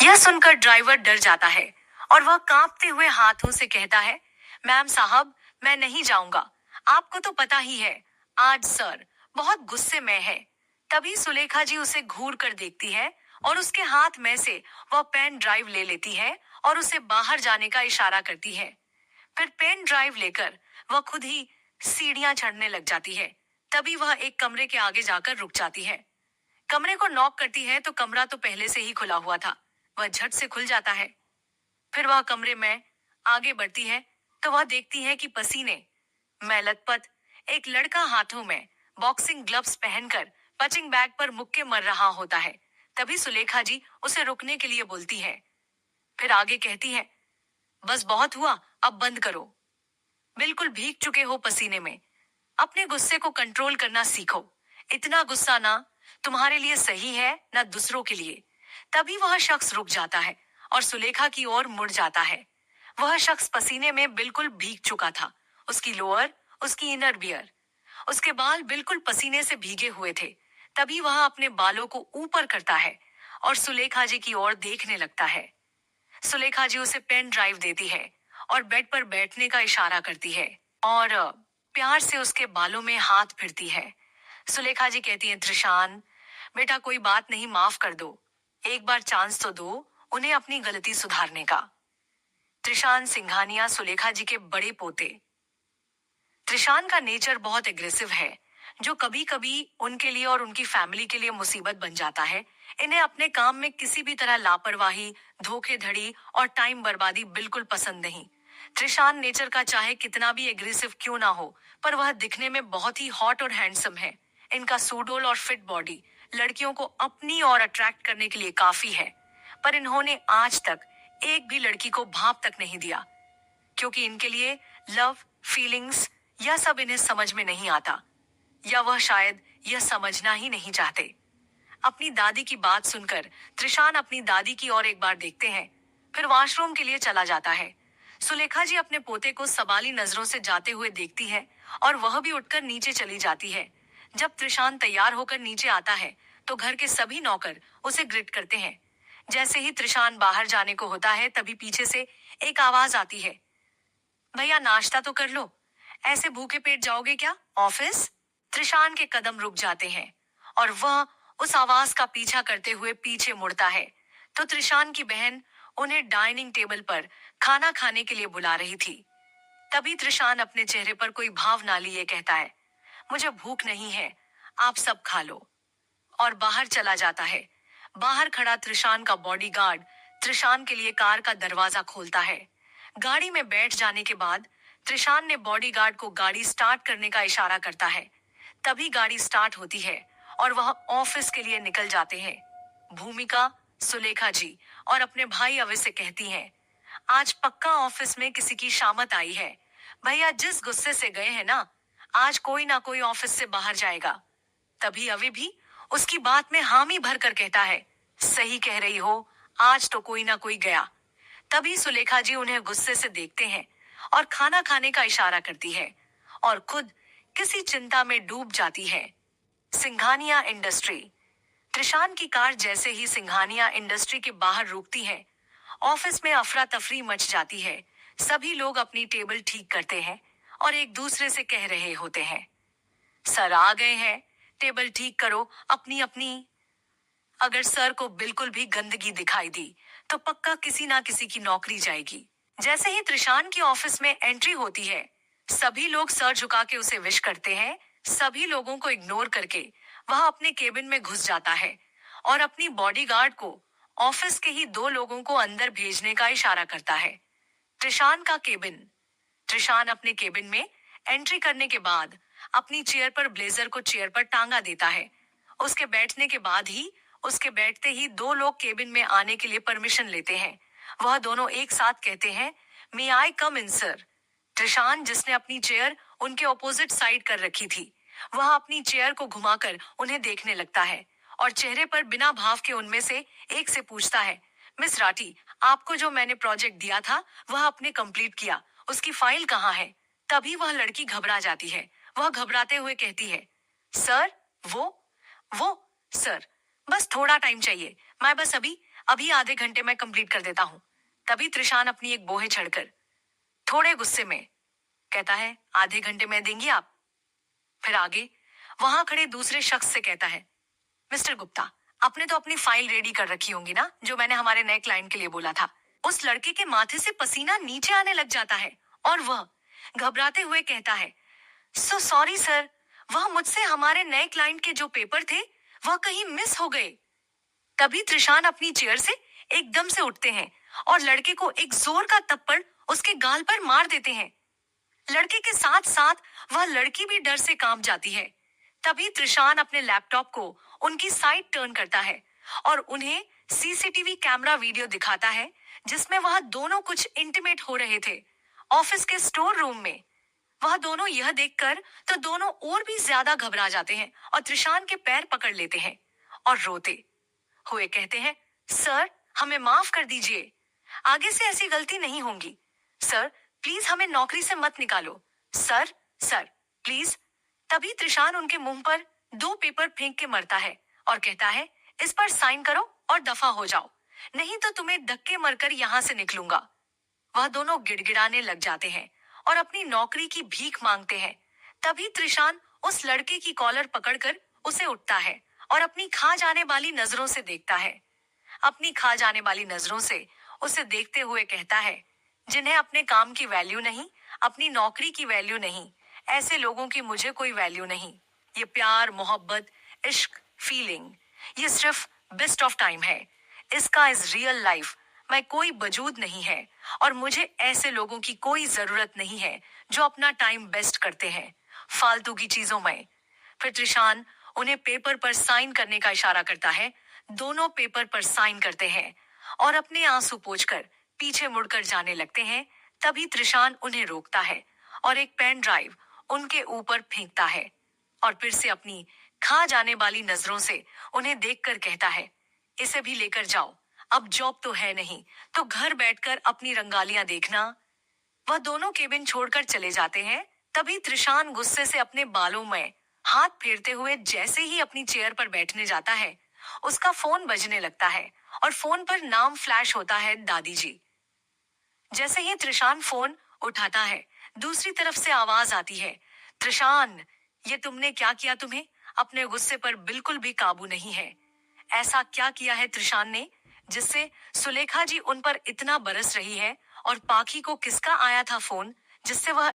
यह सुनकर ड्राइवर डर जाता है और वह कांपते हुए हाथों से कहता है, मैम साहब, मैं नहीं जाऊंगा। आपको तो पता ही है, आज सर बहुत गुस्से में है। तभी सुलेखा जी उसे घूर कर देखती है और उसके हाथ में से वह पेन ड्राइव ले लेती है और उसे बाहर जाने का इशारा करती है। फिर पेन ड्राइव लेकर वह खुद ही सीढ़ियां चढ़ने लग जाती है। तभी वह एक कमरे के आगे जाकर रुक जाती है। कमरे को नॉक करती है तो कमरा तो पहले से ही खुला हुआ था। वह झट से खुल जाता है। फिर वह कमरे में आगे बढ़ती है तो वह देखती है कि पसीने में लथपथ एक लड़का हाथों में बॉक्सिंग ग्लव्स पहनकर पंचिंग बैग पर मुक्के मर रहा होता है। तभी सुलेखा जी उसे रुकने के लिए बोलती है। फिर आगे कहती है, बस बहुत हुआ, अब बंद करो। बिल्कुल भीग चुके हो पसीने में, अपने गुस्से को कंट्रोल करना सीखो। इतना गुस्सा ना तुम्हारे लिए सही है ना दूसरों के लिए। तभी वह शख्स रुक जाता है और सुलेखा की ओर मुड़ जाता है। वह शख्स पसीने में बिल्कुल भीग चुका था। उसकी लोअर, उसकी इनर बियर, उसके बाल बिल्कुल पसीने से भीगे हुए थे। तभी वह अपने बालों को ऊपर करता है और सुलेखा जी की ओर देखने लगता है। सुलेखा जी उसे पेन ड्राइव देती है और बेड पर बैठने का इशारा करती है और प्यार से उसके बालों में हाथ फिरती है। सुलेखा जी कहती हैं, त्रिशान बेटा, कोई बात नहीं, माफ कर दो। एक बार चांस तो दो उन्हें अपनी गलती सुधारने का। त्रिशान सिंघानिया सुलेखा जी के बड़े पोते। त्रिशान का नेचर बहुत एग्रेसिव है, जो कभी कभी उनके लिए और उनकी फैमिली के लिए मुसीबत बन जाता है। इन्हें अपने काम में किसी भी तरह लापरवाही, धोखेधड़ी और टाइम बर्बादी बिल्कुल पसंद नहीं। त्रिशान नेचर का चाहे कितना भी एग्रेसिव क्यों ना हो, पर वह दिखने में बहुत ही हॉट और हैंडसम है। इनका सूडोल और फिट बॉडी लड़कियों को अपनी ओर अट्रैक्ट करने के लिए काफी है, पर इन्होंने आज तक एक भी लड़की को भाप तक नहीं दिया, क्योंकि इनके लिए लव, फीलिंग्स यह सब इन्हें समझ में नहीं आता, या वह शायद यह समझना ही नहीं चाहते। अपनी दादी की बात सुनकर त्रिशान अपनी दादी की ओर एक बार देखते हैं, फिर वॉशरूम के लिए चला जाता है। सुलेखा जी अपने पोते को सवाली नजरों से जाते हुए देखती है और वह भी उठकर नीचे चली जाती है। जब त्रिशान तैयार होकर नीचे आता है तो घर के सभी नौकर उसे ग्रिट करते हैं। जैसे ही त्रिशान बाहर जाने को होता है तभी पीछे से एक आवाज आती है, भैया नाश्ता तो कर लो, ऐसे भूखे पेट जाओगे क्या ऑफिस? त्रिशान के कदम रुक जाते हैं और वह उस आवाज का पीछा करते हुए पीछे मुड़ता है तो त्रिशान की बहन उन्हें डाइनिंग टेबल पर खाना खाने के लिए बुला रही थी। तभी त्रिशान अपने चेहरे पर कोई भाव ना लिए कहता है, मुझे भूख नहीं है, आप सब खा लो, और बाहर चला जाता है। बाहर खड़ा त्रिशान का बॉडीगार्ड त्रिशान के लिए कार का दरवाजा खोलता है। गाड़ी में बैठ जाने के बाद त्रिशान ने बॉडीगार्ड को गाड़ी स्टार्ट करने का इशारा करता है। तभी गाड़ी स्टार्ट होती है और वह ऑफिस के लिए निकल जाते हैं। भूमिका, सुलेखा जी और अपने भाई अवय से कहती हैं, आज पक्का ऑफिस में किसी की शामत आई है। भैया जिस गुस्से से गए हैं ना, आज कोई ना कोई ऑफिस से बाहर जाएगा। तभी अवय भी उसकी बात में हामी भरकर कहता है, सही कह रही हो, आज तो कोई ना कोई गया। तभी सुलेखा जी उन्हें गुस्से से देखते हैं और खाना खाने का इशारा करती है और खुद किसी चिंता में डूब जाती है। सिंघानिया इंडस्ट्री। त्रिशान की कार जैसे ही सिंघानिया इंडस्ट्री के बाहर रुकती है, ऑफिस में अफरा तफरी मच जाती है। सभी लोग अपनी टेबल ठीक करते हैं और एक दूसरे से कह रहे होते हैं, सर आ गए हैं, टेबल ठीक करो अपनी अपनी। अगर सर को बिल्कुल भी गंदगी दिखाई दी तो पक्का किसी ना किसी की नौकरी जाएगी। जैसे ही त्रिशान की ऑफिस में एंट्री होती है, सभी लोग सर झुका के उसे विश करते हैं। सभी लोगों को इग्नोर करके वह अपने केबिन में घुस जाता है और अपनी बॉडीगार्ड को ऑफिस के ही दो लोगों को अंदर भेजने का इशारा करता है। त्रिशान का केबिन। त्रिशान अपने केबिन में एंट्री करने के बाद अपनी चेयर पर ब्लेजर को चेयर पर टांगा देता है। उसके बैठते ही दो लोग केबिन में आने के लिए परमिशन लेते हैं। वह दोनों एक साथ कहते हैं, मे आई कम इन सर। त्रिशान, जिसने अपनी चेयर उनके ऑपोजिट साइड कर रखी थी, वह अपनी चेयर को घुमाकर उन्हें देखने लगता है और चेहरे पर बिना भाव के उनमें से एक से पूछता है, मिस राठी, आपको जो मैंने प्रोजेक्ट दिया था वह आपने कंप्लीट किया, उसकी फाइल कहाँ है? तभी वह लड़की घबरा जाती है। वह घबराते हुए कहती है, सर वो सर, बस थोड़ा टाइम चाहिए, मैं बस अभी अभी आधे घंटे में कंप्लीट कर देता हूँ। तभी त्रिशान अपनी एक बोहे चढ़कर थोड़े गुस्से में कहता है, आधे घंटे में देंगी आप? फिर आगे वहां खड़े दूसरे शख्स से कहता है, मिस्टर गुप्ता, आपने तो अपनी फाइल रेडी कर रखी होंगी ना, जो मैंने हमारे नए क्लाइंट के लिए बोला था। उस लड़के के माथे से पसीना नीचे आने लग जाता है और वह घबराते हुए कहता है, सो सॉरी सर, वह मुझसे हमारे नए क्लाइंट के जो पेपर थे वह कहीं मिस हो गए। तभी त्रिशान अपनी चेयर से एकदम से उठते हैं और लड़के को एक जोर का थप्पड़ उसके गाल पर मार देते हैं। लड़के के साथ साथ वह लड़की भी डर से कांप जाती है। तभी त्रिशान अपने लैपटॉप को उनकी साइड टर्न करता है और उन्हें सीसीटीवी कैमरा वीडियो दिखाता है जिसमें वह दोनों कुछ इंटीमेट हो रहे थे ऑफिस के स्टोर रूम में। वह दोनों यह देखकर तो दोनों और भी ज्यादा घबरा जाते हैं और त्रिशान के पैर पकड़ लेते हैं और रोते हुए कहते हैं, सर हमें माफ कर दीजिए, आगे से ऐसी गलती नहीं होगी। सर प्लीज हमें नौकरी से मत निकालो। Sir sir please. तभी त्रिशान उनके मुंह पर 2 पेपर फेंक के मरता है और कहता है, इस पर साइन करो और दफा हो जाओ, नहीं तो तुम्हें धक्के मरकर यहाँ से निकलूंगा। वह दोनों गिड़गिड़ाने लग जाते हैं और अपनी नौकरी की भीख मांगते हैं। तभी त्रिशान उस लड़के की कॉलर पकड़कर उसे उठता है और अपनी खा जाने वाली नजरों से देखता है। अपनी खा जाने वाली नजरों से उसे देखते हुए कहता है, जिन्हें अपने काम की वैल्यू नहीं, अपनी नौकरी की वैल्यू नहीं, ऐसे लोगों की मुझे कोई वैल्यू नहीं। ये प्यार, मोहब्बत, इश्क, फीलिंग, ये सिर्फ बेस्ट ऑफ टाइम है। इसका इज रियल लाइफ में कोई वजूद नहीं है और मुझे ऐसे लोगों की कोई जरूरत नहीं है जो अपना टाइम बेस्ट करते हैं फालतू की चीजों में। फिर त्रिशान उन्हें पेपर पर साइन करने का इशारा करता है। दोनों पेपर पर साइन करते हैं और अपने आंसू पोंछकर पीछे मुड़कर जाने लगते हैं। तभी त्रिशान उन्हें रोकता है और एक पेन ड्राइव उनके ऊपर फेंकता है और फिर से अपनी खा जाने वाली नजरों से उन्हें देखकर कहता है, इसे भी लेकर जाओ, अब जॉब तो है नहीं तो घर बैठकर अपनी रंगालियां देखना। वह दोनों केबिन छोड़कर चले जाते हैं। तभी त्रिशान गुस्से से अपने बालों में हाथ फेरते हुए जैसे ही अपनी चेयर पर बैठने जाता है, उसका फोन बजने लगता है और फोन पर नाम फ्लैश होता है, दादी जी। जैसे ही त्रिशान फोन उठाता है, दूसरी तरफ से आवाज आती है, त्रिशान, ये तुमने क्या किया? तुम्हें अपने गुस्से पर बिल्कुल भी काबू नहीं है। ऐसा क्या किया है त्रिशान ने जिससे सुलेखा जी उन पर इतना बरस रही है? और पाखी को किसका आया था फोन जिससे वह